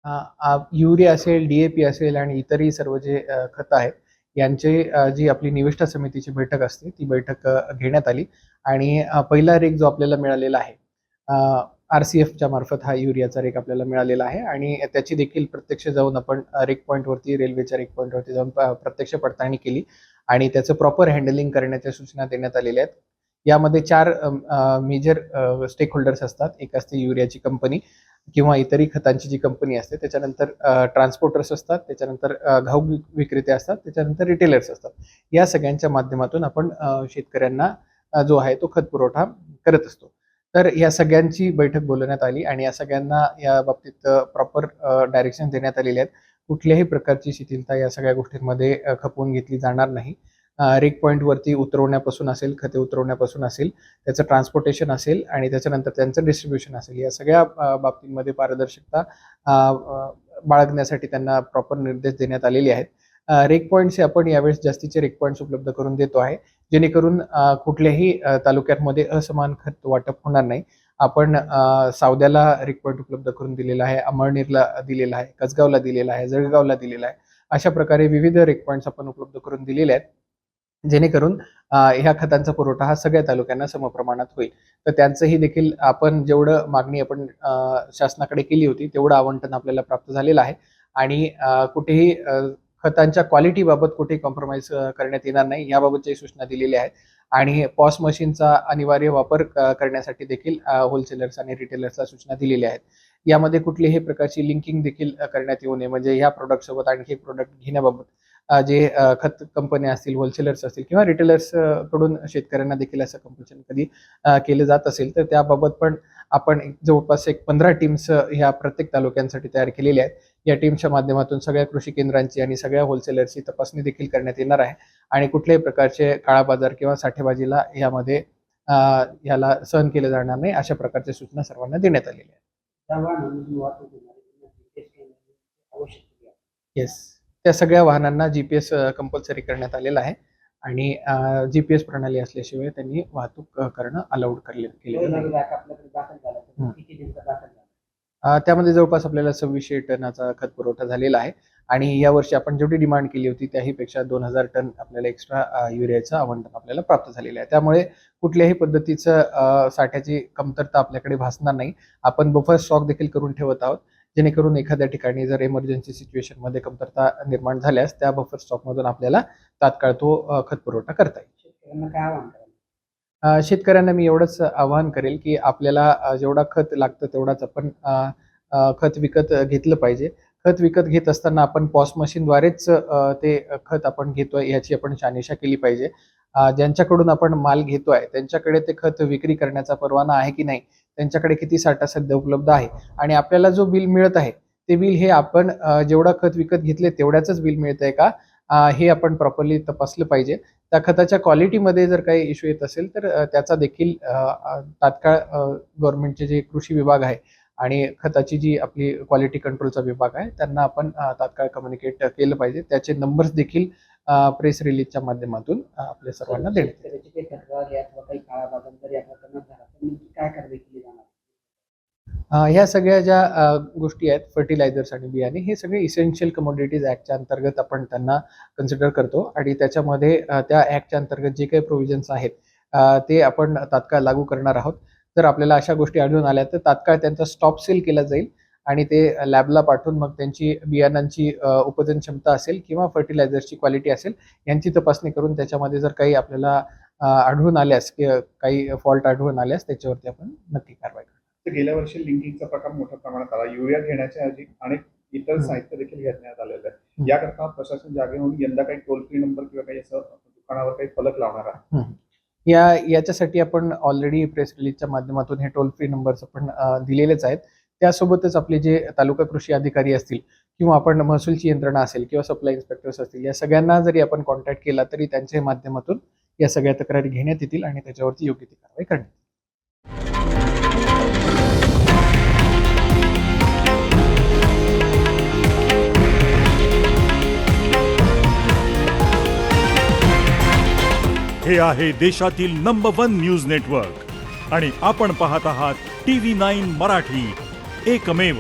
Urea असेल, डी-ए-पी असेल आणि इतरही सर्व जे खतं आहेत, यांचे जी आपली निविष्ठा समितीची बैठक असते, ती बैठक घेण्यात आली आणि पहिला रेक जो आपल्याला मिळालेला आहे, RCFच्या मार्फत हा युरियाचा रेक आपल्याला मिळालेला आहे आणि त्याची देखील प्रत्यक्ष जाऊन आपण रेक पॉईंटवरती, रेल्वेच्या रेक पॉईंटवरती जाऊन प्रत्यक्ष पडताळणी केली आणि त्याचं प्रॉपर हँडलिंग करण्याच्या सूचना देण्यात आलेल्या आहेत. यामध्ये 4 मेजर स्टेक होल्डर्स असतात. एक असते युरियाची कंपनी किंवा इतरही खतांची जी कंपनी असते, त्याच्यानंतर ट्रान्सपोर्टर्स असतात, त्याच्यानंतर घाऊक विक्रेते असतात, त्याच्यानंतर रिटेलर्स असतात. या सगळ्यांच्या माध्यमातून आपण शेतकऱ्यांना जो आहे तो खत पुरवठा करत असतो. तर या सगळ्यांची बैठक बोलवण्यात आली आणि या सगळ्यांना या बाबतीत प्रॉपर डायरेक्शन देण्यात आलेले आहेत. कुठल्याही प्रकारची शिथिलता या सगळ्या गोष्टींमध्ये खपवून घेतली जाणार नाही. रेक पॉईंटवरती उतरवण्यापासून असेल, खते उतरवण्यापासून असेल, त्याचं ट्रान्सपोर्टेशन असेल आणि त्याच्यानंतर त्यांचं डिस्ट्रीब्युशन असेल, या सगळ्या बाबतींमध्ये पारदर्शकता बाळगण्यासाठी त्यांना प्रॉपर निर्देश देण्यात आलेले आहेत. रेक पॉईंट्स आपण यावेळेस जास्तीचे रेक पॉईंट्स उपलब्ध करून देतो आहे, जेणेकरून कुठल्याही तालुक्यांमध्ये असमान खत वाटप होणार नाही. आपण सावद्याला रेक पॉईंट उपलब्ध करून दिलेला आहे, अमळनेरला दिलेला आहे, कसगावला दिलेला आहे, जळगावला दिलेला आहे. अशा प्रकारे विविध रेक पॉईंट्स आपण उपलब्ध करून दिलेले आहेत, जेणेकरून ह्या खतांचा पुरवठा हा सगळ्या तालुक्यांना समप्रमाणात होईल. तर त्यांचंही देखील आपण जेवढं मागणी आपण शासनाकडे केली होती तेवढं आवंटन आपल्याला प्राप्त झालेलं आहे आणि कुठेही खतांच्या क्वालिटीबाबत कुठेही कॉम्प्रोमाइज करण्यात येणार नाही याबाबतच्या सूचना दिलेल्या आहेत आणि पॉस मशीनचा अनिवार्य वापर करण्यासाठी देखील होलसेलर्स आणि रिटेलर्सला सूचना दिलेल्या आहेत. यामध्ये कुठलीही प्रकारची लिंकिंग देखील करण्यात येऊ नये, म्हणजे ह्या प्रोडक्ट सोबत आणखी एक प्रोडक्ट घेण्याबाबत जे खत कंपन्या असतील, होलसेलर्स असतील किंवा रिटेलर्स कडून शेतकऱ्यांना देखील असं कंपल्शन कधी केलं जात असेल तर त्याबाबत पण आपण जवळपास 15 टीम्स ह्या प्रत्येक तालुक्यांसाठी तयार केलेल्या आहेत. या टीमच्या माध्यमातून सगळ्या कृषी केंद्रांची आणि सगळ्या होलसेलर्सची तपासणी देखील करण्यात येणार आहे आणि कुठल्याही प्रकारचे काळा बाजार किंवा साठेबाजीला यामध्ये याला सहन केलं जाणार नाही, अशा प्रकारच्या सूचना सर्वांना देण्यात आलेल्या आहेत. येस, त्या सगळ्या वाहनांना GPS कंपल्सरी करण्यात आलेला आहे आणि GPS प्रणाली असल्याशिवाय त्यांनी वाहतूक करणं अलाउड केलेलं नाही. त्यामध्ये जवळपास आपल्याला 2600 टनाचा खत पुरवठा झालेला आहे आणि यावर्षी आपण जेवढी डिमांड केली होती त्याहीपेक्षा 2000 टन आपल्याला एक्स्ट्रा युरियाचं आवंटन आपल्याला प्राप्त झालेलं आहे. त्यामुळे कुठल्याही पद्धतीचं साठ्याची कमतरता आपल्याकडे भासणार नाही. आपण बफर स्टॉक देखील करून ठेवत आहोत, जेणेकरून एखाद्या ठिकाणी जर इमर्जन्सी सिच्युएशनमध्ये कमतरता निर्माण झाल्यास त्या बफर स्टॉकमधून आपल्याला तात्काळ तो खत पुरवठा करता येईल. शेतकऱ्यांना काय आवाहन कराल? शेतकऱ्यांना मी एवढंच आवाहन करेल की आपल्याला जेवढा खत लागतं तेवढाच आपण खत विकत घेतलं पाहिजे. खत विकत घेत असताना आपण पॉस मशीनद्वारेच ते खत आपण घेतोय याची आपण शहानिशा केली पाहिजे. ज्यांच्याकडून आपण माल घेतोय त्यांच्याकडे ते खत विक्री करण्याचा परवाना आहे की नाही, त्यांच्याकडे किती साठा सध्या उपलब्ध आहे आणि आपल्याला जो बिल मिळत आहे ते बिल हे आपण जेवढा खत विकत घेतले तेवढ्याच बिल मिळतंय का, हे आपण प्रॉपरली तपासलं पाहिजे. त्या खताच्या क्वालिटीमध्ये जर काही इश्यू येत असेल तर त्याचा देखील तात्काळ गव्हर्नमेंटचे जे कृषी विभाग आहे आणि खताची जी आपली क्वालिटी कंट्रोलचा विभाग आहे त्यांना आपण तात्काळ कम्युनिकेट केलं पाहिजे. त्याचे नंबर्स देखील प्रेस रिलीजच्या माध्यमातून आपल्या सर्वांना देण्यात ह्या सगळ्या ज्या गोष्टी आहेत, फर्टिलायझर्स आणि बियाणे, हे सगळे इसेन्शियल कमोडिटीज ऍक्टच्या अंतर्गत आपण त्यांना कन्सिडर करतो आणि त्याच्यामध्ये त्या ऍक्टच्या अंतर्गत जे काही प्रोव्हिजन्स आहेत ते आपण तात्काळ लागू करणार आहोत. जर आपल्याला अशा गोष्टी आढळून आल्या तर तात्काळ त्यांचा स्टॉप सेल केला जाईल आणि ते लॅबला पाठवून मग त्यांची बियाणांची उत्पादन क्षमता असेल किंवा फर्टिलायझरची क्वालिटी असेल यांची तपासणी करून त्याच्यामध्ये जर काही आपल्याला आढळून आल्यास किंवा काही फॉल्ट आढळून आल्यास त्याच्यावरती आपण नक्की कारवाई करू. गेल्या वर्षी लिंकिंगचा प्रकार मोठ्या प्रमाणात आला. युरिया घेण्याच्या ऐवजी अनेक इतर साहित्य देखील घेण्यात आलेलं आहे. याकरता प्रशासन जागे होऊन यंदा काही टोल फ्री नंबर किंवा काही असं दुकानावर काही फलक लावणार आहे? याच्यासाठी आपण ऑलरेडी प्रेस रिलीजच्या माध्यमातून हे टोल फ्री नंबर्स आपण दिलेलेच आहेत. त्यासोबतच आपले जे तालुका कृषी अधिकारी असतील किंवा आपण महसूलची यंत्रणा असेल किंवा सप्लाय इन्स्पेक्टर्स असतील, या सगळ्यांना जरी आपण कॉन्टॅक्ट केला तरी त्यांच्या माध्यमातून या सगळ्या तक्रारी घेण्यात येतील आणि त्याच्यावरती योग्य ती कारवाई करण्यात येईल. हे आहे देशातील नंबर 1 न्यूज नेटवर्क आणि आपण पाहत आहात TV9 मराठी, एकमेव.